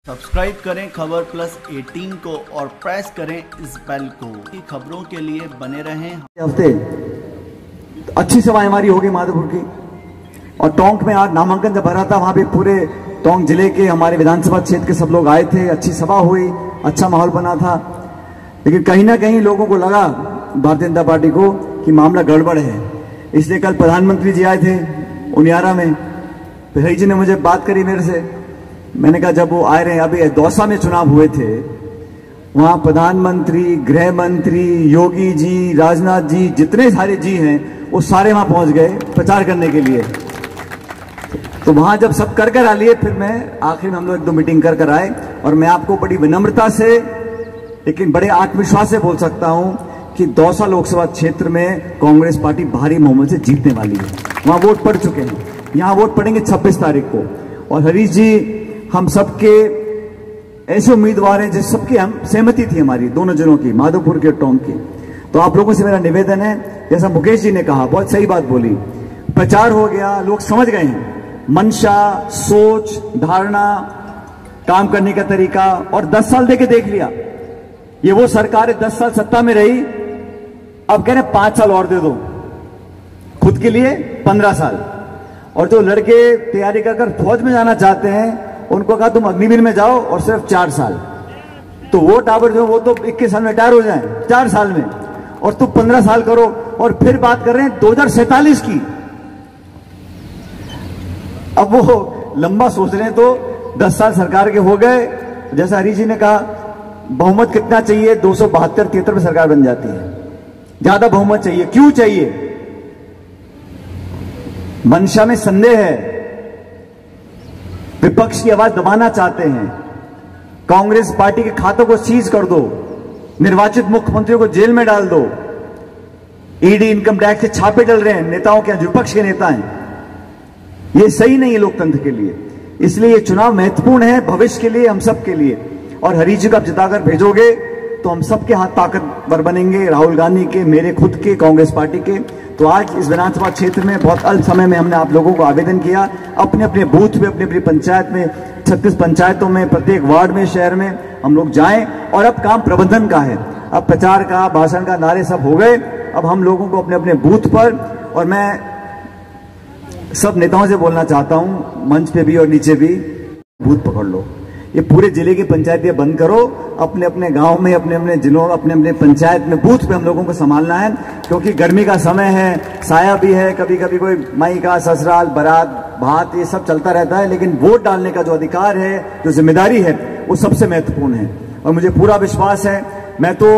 Subscribe करें खबर plus 18 को और प्रेस करें इस बेल को कि खबरों के लिए बने रहें। हफ्ते अच्छी सभाएं हमारी होगी माधोपुर की। और टोंक में आज नामांकन जब भरा था, वहां पे पूरे टोंक जिले के हमारे विधानसभा क्षेत्र के सब लोग आए थे। अच्छी सभा हुई, अच्छा माहौल बना था। लेकिन कहीं ना कहीं लोगों को लगा, भारतीय जनता पार्टी को, कि मामला गड़बड़ है। इसलिए कल प्रधानमंत्री जी आए थे उनियारा में। फिर हरी जी ने मुझे बात करी मेरे से। मैंने कहा जब वो आए रहे, अभी दौसा में चुनाव हुए थे, वहां प्रधानमंत्री, गृह मंत्री, योगी जी, राजनाथ जी, जितने सारे जी हैं वो सारे वहां पहुंच गए प्रचार करने के लिए। तो वहां जब सब कर आ लिए, फिर मैं आखिर में हम लोग एक दो मीटिंग कर आए। और मैं आपको बड़ी विनम्रता से लेकिन बड़े आत्मविश्वास से बोल सकता हूं कि दौसा लोकसभा क्षेत्र में कांग्रेस पार्टी भारी बहुमत से जीतने वाली है। वहां वोट पड़ चुके हैं, यहां वोट पड़ेंगे 26 तारीख को। और हरीश जी, हम सबके ऐसे उम्मीदवार हैं जिस सबकी हम सहमति थी, हमारी दोनों जिलों की, माधोपुर के और टोंक की। तो आप लोगों से मेरा निवेदन है, जैसा मुकेश जी ने कहा, बहुत सही बात बोली, प्रचार हो गया, लोग समझ गए हैं मंशा, सोच, धारणा, काम करने का तरीका। और 10 साल देके देख लिया, ये वो सरकार है 10 साल सत्ता में रही, अब कह रहे 5 साल और दे दो, खुद के लिए 15 साल। और जो लड़के तैयारी कर फौज में जाना चाहते हैं, उनको कहा तुम अग्निवीर में जाओ और सिर्फ 4 साल। तो वो टावर जो वो तो 21 साल में रिटायर हो जाए, 4 साल में, और तुम 15 साल करो। और फिर बात कर रहे हैं 2047 की। अब वो लंबा सोच रहे हैं। तो 10 साल सरकार के हो गए। जैसा हरी जी ने कहा, बहुमत कितना चाहिए? 272-73 में सरकार बन जाती है। ज्यादा बहुमत चाहिए। क्यों चाहिए? मंशा में संदेह है, विपक्ष की आवाज दबाना चाहते हैं, कांग्रेस पार्टी के खातों को सीज कर दो, निर्वाचित मुख्यमंत्रियों को जेल में डाल दो, ईडी इनकम टैक्स से छापे डल रहे हैं नेताओं के, विपक्ष के नेता हैं। ये सही नहीं है लोकतंत्र के लिए। इसलिए ये चुनाव महत्वपूर्ण है भविष्य के लिए, हम सब के लिए। और हरी जी को आप जिताकर भेजोगे तो हम सबके हाथ ताकतवर बनेंगे, राहुल गांधी के, मेरे खुद के, कांग्रेस पार्टी के। तो आज इस विधानसभा क्षेत्र में बहुत अल्प समय में हमने आप लोगों को आवेदन किया, अपने अपने बूथ पे, अपनी अपनी पंचायत में, 36 पंचायतों में, प्रत्येक वार्ड में, शहर में हम लोग जाएं। और अब काम प्रबंधन का है। अब प्रचार का, भाषण का, नारे सब हो गए। अब हम लोगों को अपने अपने बूथ पर, और मैं सब नेताओं से बोलना चाहता हूं, मंच पे भी और नीचे भी, बूथ पकड़ लो। ये पूरे जिले की पंचायतें बंद करो, अपने अपने गांव में, अपने अपने जिलों, अपने अपने पंचायत में, बूथ पे हम लोगों को संभालना है। क्योंकि गर्मी का समय है, साया भी है, कभी कभी कोई माई का, ससुराल, बारात, भात, ये सब चलता रहता है। लेकिन वोट डालने का जो अधिकार है, जो जिम्मेदारी है, वो सबसे महत्वपूर्ण है। और मुझे पूरा विश्वास है, मैं तो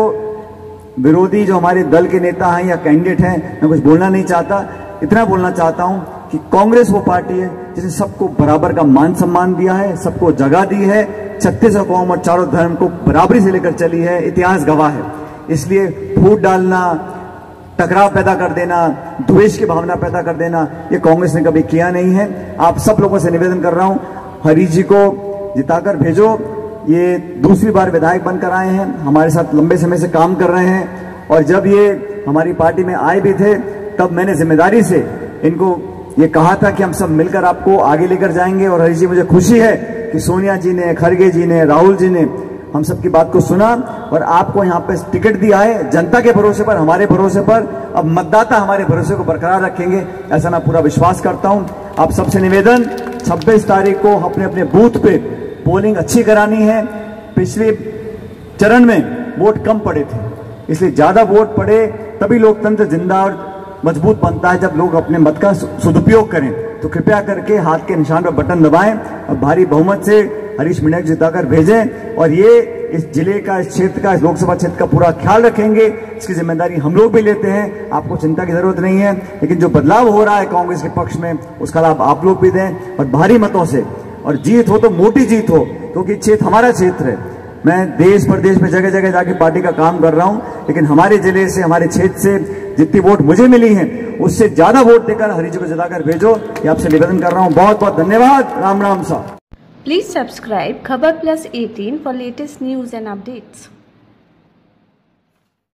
विरोधी जो हमारे दल के नेता हैं या कैंडिडेट हैं, मैं कुछ बोलना नहीं चाहता। इतना बोलना चाहता हूं कि कांग्रेस वो पार्टी है जिसने सबको बराबर का मान सम्मान दिया है, सबको जगह दी है, 36 कौम और चारों धर्म को बराबरी से लेकर चली है, इतिहास गवाह है। इसलिए फूट डालना, टकराव पैदा कर देना, द्वेष की भावना पैदा कर देना, ये कांग्रेस ने कभी किया नहीं है। आप सब लोगों से निवेदन कर रहा हूं, हरी जी को जिताकर भेजो। ये दूसरी बार विधायक बनकर आए हैं, हमारे साथ लंबे समय से काम कर रहे हैं। और जब ये हमारी पार्टी में आए भी थे, तब मैंने जिम्मेदारी से इनको ये कहा था कि हम सब मिलकर आपको आगे लेकर जाएंगे। और हरी जी, मुझे खुशी है कि सोनिया जी ने, खड़गे जी ने, राहुल जी ने हम सबकी बात को सुना और आपको यहाँ पे टिकट दिया है, जनता के भरोसे पर, हमारे भरोसे पर। अब मतदाता हमारे भरोसे को बरकरार रखेंगे, ऐसा मैं पूरा विश्वास करता हूं। आप सबसे निवेदन, 26 तारीख को अपने अपने बूथ पे पोलिंग अच्छी करानी है। पिछले चरण में वोट कम पड़े थे, इसलिए ज्यादा वोट पड़े तभी लोकतंत्र जिंदा और मजबूत बनता है, जब लोग अपने मत का सदुपयोग करें। तो कृपया करके हाथ के निशान पर बटन दबाएं और भारी बहुमत से हरीश मीणा को जिताकर भेजें। और ये इस जिले का, इस क्षेत्र का, इस लोकसभा क्षेत्र का पूरा ख्याल रखेंगे। इसकी जिम्मेदारी हम लोग भी लेते हैं, आपको चिंता की जरूरत नहीं है। लेकिन जो बदलाव हो रहा है कांग्रेस के पक्ष में, उसका लाभ आप लोग भी दें और भारी मतों से। और जीत हो तो मोटी जीत हो, क्योंकि क्षेत्र हमारा क्षेत्र है। मैं देश प्रदेश में जगह जगह जाके पार्टी का काम कर रहा हूं, लेकिन हमारे जिले से, हमारे क्षेत्र से जितनी वोट मुझे मिली है, उससे ज्यादा वोट देकर हरी जी को जिताकर भेजो, ये आपसे निवेदन कर रहा हूं। बहुत बहुत धन्यवाद। राम राम साहब। प्लीज सब्सक्राइब खबर plus 18 for latest news and updates.